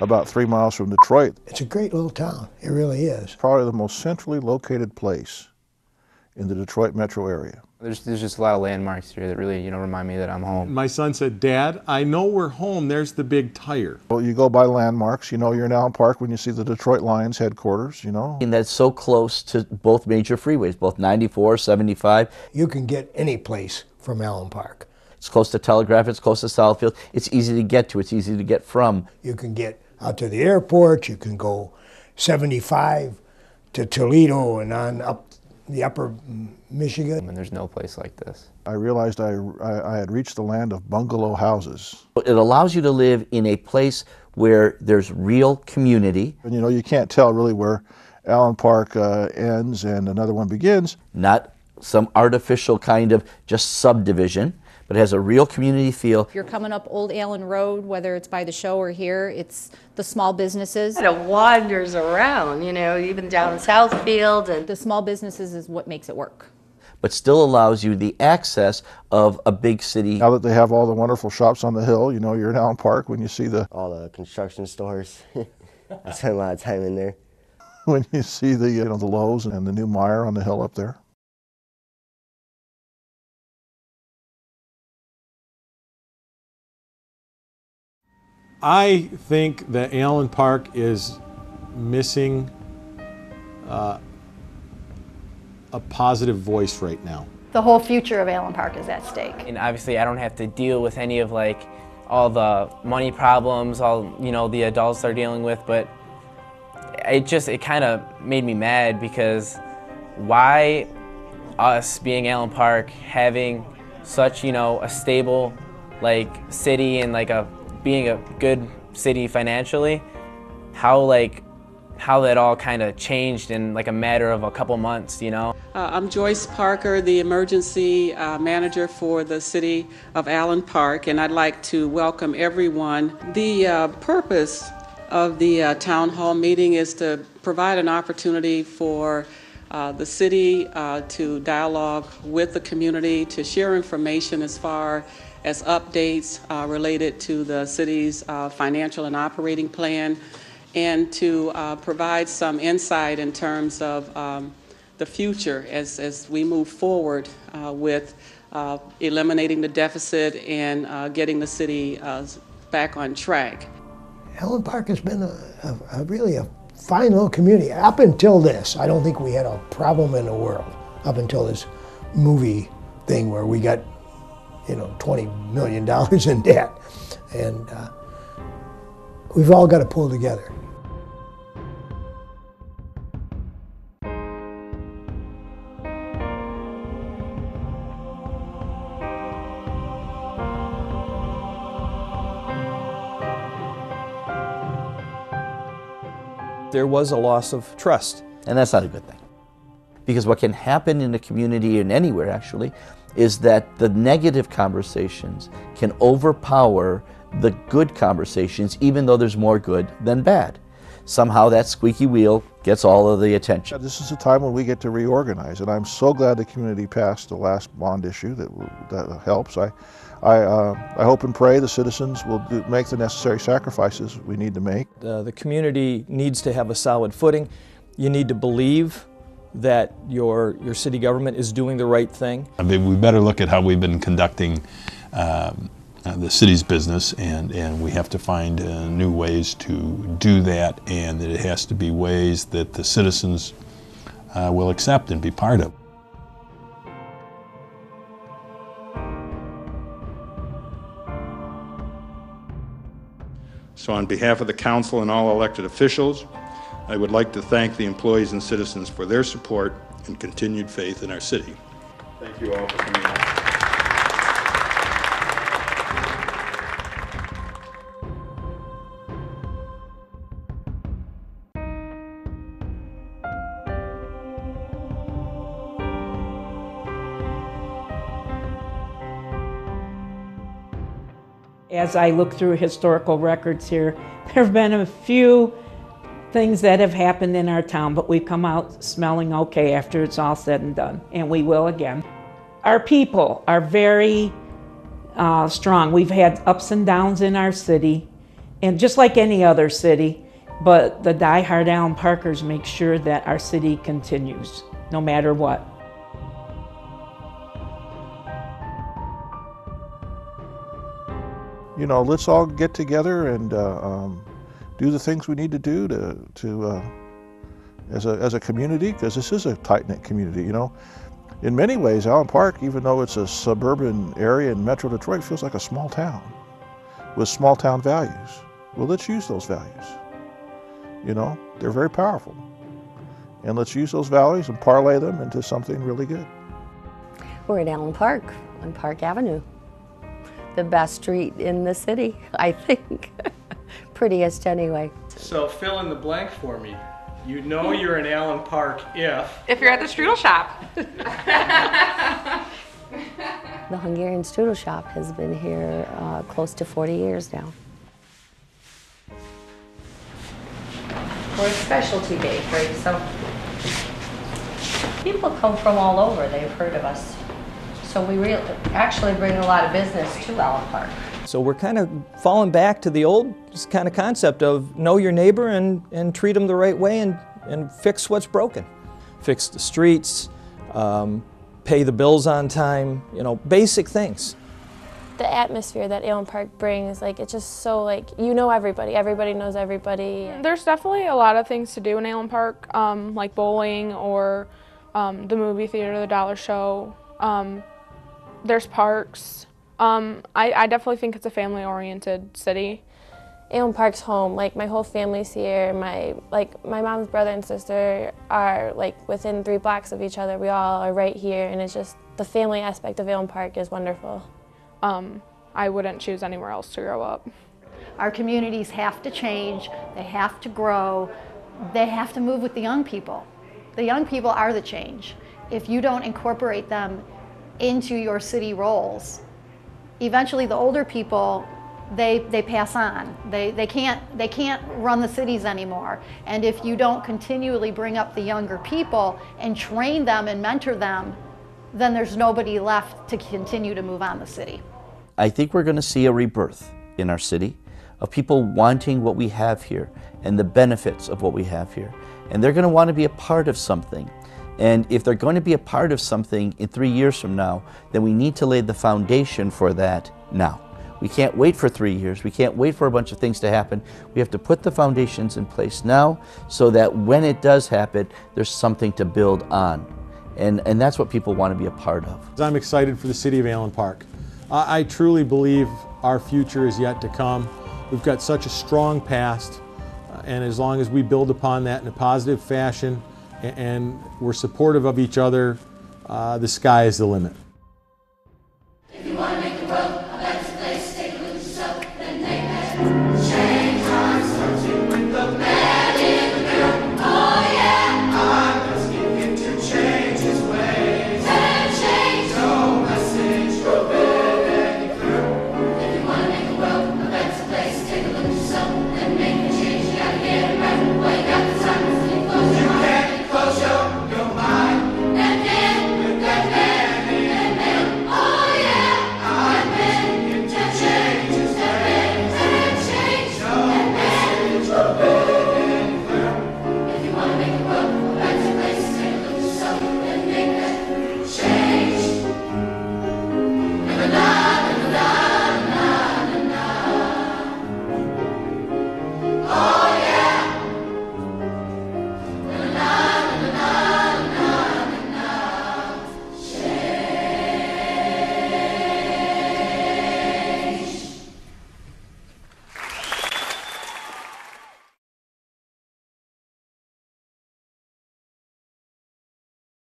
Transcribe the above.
about 3 miles from Detroit. It's a great little town. It really is. Probably the most centrally located place in the Detroit metro area. There's just a lot of landmarks here that really, remind me that I'm home. My son said, "Dad, I know we're home. There's the big tire." Well, you go by landmarks. You know you're in Allen Park when you see the Detroit Lions headquarters, And that's so close to both major freeways, both 94, 75. You can get any place from Allen Park. It's close to Telegraph, it's close to Southfield. It's easy to get to, it's easy to get from. You can get out to the airport, you can go 75 to Toledo and on up the upper Michigan. And there's no place like this. I realized I had reached the land of bungalow houses. It allows you to live in a place where there's real community. And you can't tell really where Allen Park ends and another one begins. Not some artificial kind of just subdivision, but it has a real community feel. If you're coming up Old Allen Road, whether it's by the show or here, it's the small businesses. It wanders around, even down in Southfield. And the small businesses is what makes it work. But still allows you the access of a big city. Now that they have all the wonderful shops on the hill, you're in Allen Park when you see all the construction stores. I spent a lot of time in there. When you see the Lowe's and the new Meijer on the hill up there. I think that Allen Park is missing a positive voice right now. The whole future of Allen Park is at stake. And obviously I don't have to deal with any of all the money problems, all the adults are dealing with, but it kind of made me mad because why us being Allen Park having such a stable city and being a good city financially, how that all kind of changed in a matter of a couple months, I'm Joyce Parker, the emergency manager for the city of Allen Park, and I'd like to welcome everyone. The purpose of the town hall meeting is to provide an opportunity for the city to dialogue with the community, to share information as far as updates related to the city's financial and operating plan, and to provide some insight in terms of the future as we move forward with eliminating the deficit and getting the city back on track. Allen Park has been really a fine little community. Up until this, I don't think we had a problem in the world. Up until this movie thing where we got $20 million in debt. And we've all got to pull together. There was a loss of trust. And that's not a good thing. Because what can happen in a community and anywhere actually is that the negative conversations can overpower the good conversations, even though there's more good than bad. Somehow that squeaky wheel gets all of the attention. This is a time when we get to reorganize, and I'm so glad the community passed the last bond issue. That helps. I hope and pray the citizens will make the necessary sacrifices we need to make. The community needs to have a solid footing. You need to believe that your city government is doing the right thing. I mean, we better look at how we've been conducting the city's business, and we have to find new ways to do that, and it has to be ways that the citizens will accept and be part of. So on behalf of the council and all elected officials, I would like to thank the employees and citizens for their support and continued faith in our city. Thank you all for coming out. As I look through historical records here, there have been a few things that have happened in our town, but we've come out smelling okay after it's all said and done, and we will again. Our people are very strong. We've had ups and downs in our city, And just like any other city, but the diehard Allen Parkers make sure that our city continues, no matter what. You know, let's all get together and do the things we need to do as a community, because this is a tight-knit community. You know, in many ways, Allen Park, even though it's a suburban area in Metro Detroit, feels like a small town with small town values. Well, let's use those values. You know, they're very powerful, and let's use those values and parlay them into something really good. We're at Allen Park on Park Avenue. The best street in the city, I think. Prettiest anyway. So fill in the blank for me. You know you're in Allen Park if you're at the strudel shop. The Hungarian strudel shop has been here close to 40 years now. We're a specialty bakery, so people come from all over. They've heard of us. So we actually bring a lot of business to Allen Park. So we're kind of falling back to the old kind of concept of know your neighbor and treat them the right way and fix what's broken. Fix the streets, pay the bills on time, you know, basic things. The atmosphere that Allen Park brings, like, it's just so, like, you know everybody. Everybody knows everybody. There's definitely a lot of things to do in Allen Park, like bowling or the movie theater, the dollar show. There's parks. I definitely think it's a family-oriented city. Allen Park's home. Like, my whole family's here. My mom's brother and sister are like within 3 blocks of each other. We all are right here, and it's just the family aspect of Allen Park is wonderful. I wouldn't choose anywhere else to grow up. Our communities have to change. They have to grow. They have to move with the young people. The young people are the change. If you don't incorporate them into your city roles, eventually the older people, they pass on. They can't run the cities anymore. And if you don't continually bring up the younger people and train them and mentor them, then there's nobody left to continue to move on the city. I think we're going to see a rebirth in our city of people wanting what we have here and the benefits of what we have here. And they're going to want to be a part of something. And if they're going to be a part of something in 3 years from now, then we need to lay the foundation for that now. We can't wait for 3 years. We can't wait for a bunch of things to happen. We have to put the foundations in place now so that when it does happen, there's something to build on. And that's what people want to be a part of. I'm excited for the city of Allen Park. I truly believe our future is yet to come. We've got such a strong past, and as long as we build upon that in a positive fashion and we're supportive of each other, the sky is the limit.